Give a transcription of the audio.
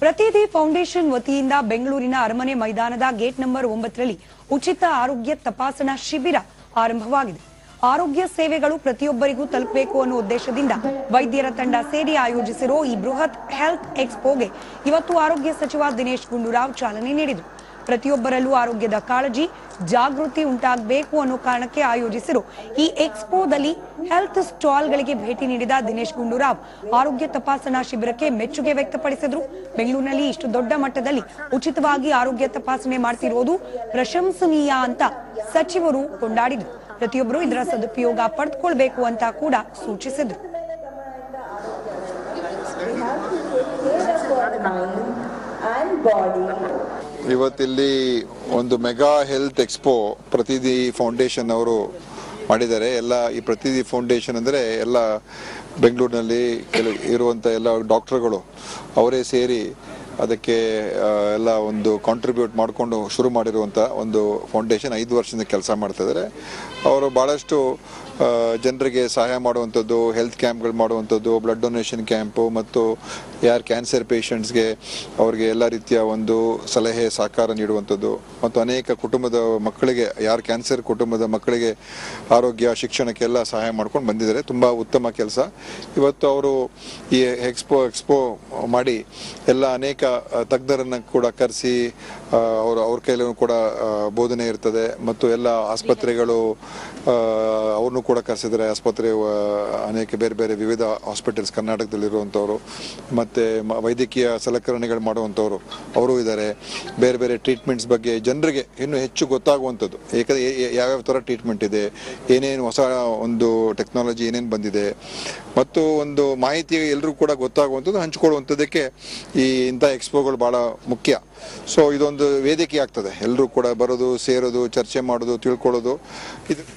ಪ್ರತಿದಿ foundation ವತಿಯಿಂದ ಬೆಂಗಳೂರಿನ ಅರಮನೆ ಮೈದಾನದ ಗೇಟ್ ನಂಬರ್ 9ರಲ್ಲಿ ಉಚಿತ ಆರೋಗ್ಯ ತಪಾಸಣಾ ಶಿಬಿರ ಆರಂಭವಾಗಿದೆ. ಆರೋಗ್ಯ ಸೇವೆಗಳು ಪ್ರತಿಯೊಬ್ಬರಿಗೂ ತಲುಪಬೇಕು ಅನ್ನೋ ಉದ್ದೇಶದಿಂದ ವೈದ್ಯರ ತಂಡ ಸೇರಿ ಆಯೋಜಿಸಿರೋ ಈ ಬೃಹತ್ ಹೆಲ್ತ್ ಎಕ್ಸ್ಪೋಗೆ ಇವತ್ತು ಆರೋಗ್ಯ ಸಚಿವ ದಿನೇಶ್ ಗುಂಡೂರಾವ್ ಚಾಲನೆ ನೀಡಿದರು. ಪ್ರತಿಯೊಬ್ಬರಲ್ಲೂ ಆರೋಗ್ಯದ ಕಾಳಜಿ ಜಾಗೃತಿ ಉಂಟಾಗಬೇಕು ಅನ್ನೋ ಕಾರಣಕ್ಕೆ ಆಯೋಜಿಸಿರೋ ಈ ಎಕ್ಸ್ಪೋದಲ್ಲಿ ಹೆಲ್ತ್ ಸ್ಟಾಲ್ಗಳಿಗೆ ಭೇಟಿ ನೀಡಿದ ದಿನೇಶ್ ಗುಂಡೂರಾವ್ ಆರೋಗ್ಯ ತಪಾಸಣಾ ಶಿಬಿರಕ್ಕೆ ಮೆಚ್ಚುಗೆ ವ್ಯಕ್ತಪಡಿಸಿದ್ರು. ಬೆಂಗಳೂರಿನಲ್ಲಿ ಇಷ್ಟು ದೊಡ್ಡ ಮಟ್ಟದಲ್ಲಿ ಉಚಿತವಾಗಿ ಆರೋಗ್ಯ ತಪಾಸಣೆ ಮಾಡ್ತಿರೋದು ಪ್ರಶಂಸನೀಯ ಅಂತ ಸಚಿವರು ಕೊಂಡಾಡಿದ್ರು. ಪ್ರತಿಯೊಬ್ಬರು ಇದರ ಸದುಪಯೋಗ ಪಡೆದುಕೊಳ್ಬೇಕು ಅಂತ ಕೂಡ ಸೂಚಿಸಿದ್ರು. ಇವತ್ತಿಲ್ಲಿ ಒಂದು ಮೆಗಾ ಹೆಲ್ತ್ ಎಕ್ಸ್ಪೋ ಪ್ರತಿದಿ ಫೌಂಡೇಶನ್ ಅವರು ಮಾಡಿದ್ದಾರೆ. ಎಲ್ಲ ಈ ಪ್ರತಿದಿ ಫೌಂಡೇಶನ್ ಅಂದರೆ ಎಲ್ಲ ಬೆಂಗಳೂರಿನಲ್ಲಿ ಇರುವಂಥ ಎಲ್ಲ ಡಾಕ್ಟರ್ಗಳು ಅವರೇ ಸೇರಿ ಅದಕ್ಕೆ ಎಲ್ಲ ಒಂದು ಕಾಂಟ್ರಿಬ್ಯೂಟ್ ಮಾಡಿಕೊಂಡು ಶುರು ಮಾಡಿರುವಂಥ ಒಂದು ಫೌಂಡೇಶನ್ 5 ವರ್ಷದಿಂದ ಕೆಲಸ ಮಾಡ್ತಾ ಇದ್ದಾರೆ. ಅವರು ಭಾಳಷ್ಟು ಜನರಿಗೆ ಸಹಾಯ ಮಾಡುವಂಥದ್ದು, ಹೆಲ್ತ್ ಕ್ಯಾಂಪ್ಗಳು ಮಾಡುವಂಥದ್ದು, ಬ್ಲಡ್ ಡೊನೇಷನ್ ಕ್ಯಾಂಪು ಮತ್ತು ಯಾರು ಕ್ಯಾನ್ಸರ್ ಪೇಷಂಟ್ಸ್ಗೆ ಅವ್ರಿಗೆ ಎಲ್ಲ ರೀತಿಯ ಒಂದು ಸಲಹೆ ಸಹಕಾರ ನೀಡುವಂಥದ್ದು ಮತ್ತು ಅನೇಕ ಕುಟುಂಬದ ಮಕ್ಕಳಿಗೆ, ಯಾರು ಕ್ಯಾನ್ಸರ್ ಕುಟುಂಬದ ಮಕ್ಕಳಿಗೆ ಆರೋಗ್ಯ ಶಿಕ್ಷಣಕ್ಕೆಲ್ಲ ಸಹಾಯ ಮಾಡ್ಕೊಂಡು ಬಂದಿದ್ದಾರೆ. ತುಂಬ ಉತ್ತಮ ಕೆಲಸ. ಇವತ್ತು ಅವರು ಈ ಎಕ್ಸ್ಪೋ ಮಾಡಿ ಎಲ್ಲ ಅನೇಕ ತಜ್ಞರನ್ನು ಕೂಡ ಕರೆಸಿ ಅವ್ರ ಕೈಲೂ ಕೂಡ ಬೋಧನೆ ಇರ್ತದೆ ಮತ್ತು ಎಲ್ಲ ಆಸ್ಪತ್ರೆಗಳು ಅವ್ರನ್ನೂ ಕೂಡ ಕರೆಸಿದ್ದಾರೆ. ಆಸ್ಪತ್ರೆ ಅನೇಕ ಬೇರೆ ಬೇರೆ ವಿವಿಧ ಹಾಸ್ಪಿಟಲ್ಸ್ ಕರ್ನಾಟಕದಲ್ಲಿರುವಂಥವ್ರು ಮತ್ತು ವೈದ್ಯಕೀಯ ಸಲಕರಣೆಗಳು ಮಾಡುವಂಥವ್ರು ಅವರು ಇದ್ದಾರೆ. ಬೇರೆ ಬೇರೆ ಟ್ರೀಟ್ಮೆಂಟ್ಸ್ ಬಗ್ಗೆ ಜನರಿಗೆ ಇನ್ನೂ ಹೆಚ್ಚು ಗೊತ್ತಾಗುವಂಥದ್ದು, ಏಕೆಂದರೆ ಯಾವ್ಯಾವ ಥರ ಟ್ರೀಟ್ಮೆಂಟ್ ಇದೆ, ಏನೇನು ಹೊಸ ಒಂದು ಟೆಕ್ನಾಲಜಿ ಏನೇನು ಬಂದಿದೆ ಮತ್ತು ಒಂದು ಮಾಹಿತಿ ಎಲ್ಲರೂ ಕೂಡ ಗೊತ್ತಾಗುವಂಥದ್ದು, ಹಂಚ್ಕೊಳ್ಳುವಂಥದ್ದಕ್ಕೆ ಇಂಥ ಎಕ್ಸ್ಪೋಗಳು ಭಾಳ ಮುಖ್ಯ. ಸೊ ಇದೊಂದು ವೇದಿಕೆ ಆಗ್ತದೆ, ಎಲ್ಲರೂ ಕೂಡ ಬರೋದು, ಸೇರೋದು, ಚರ್ಚೆ ಮಾಡೋದು, ತಿಳ್ಕೊಳ್ಳೋದು. ಇದು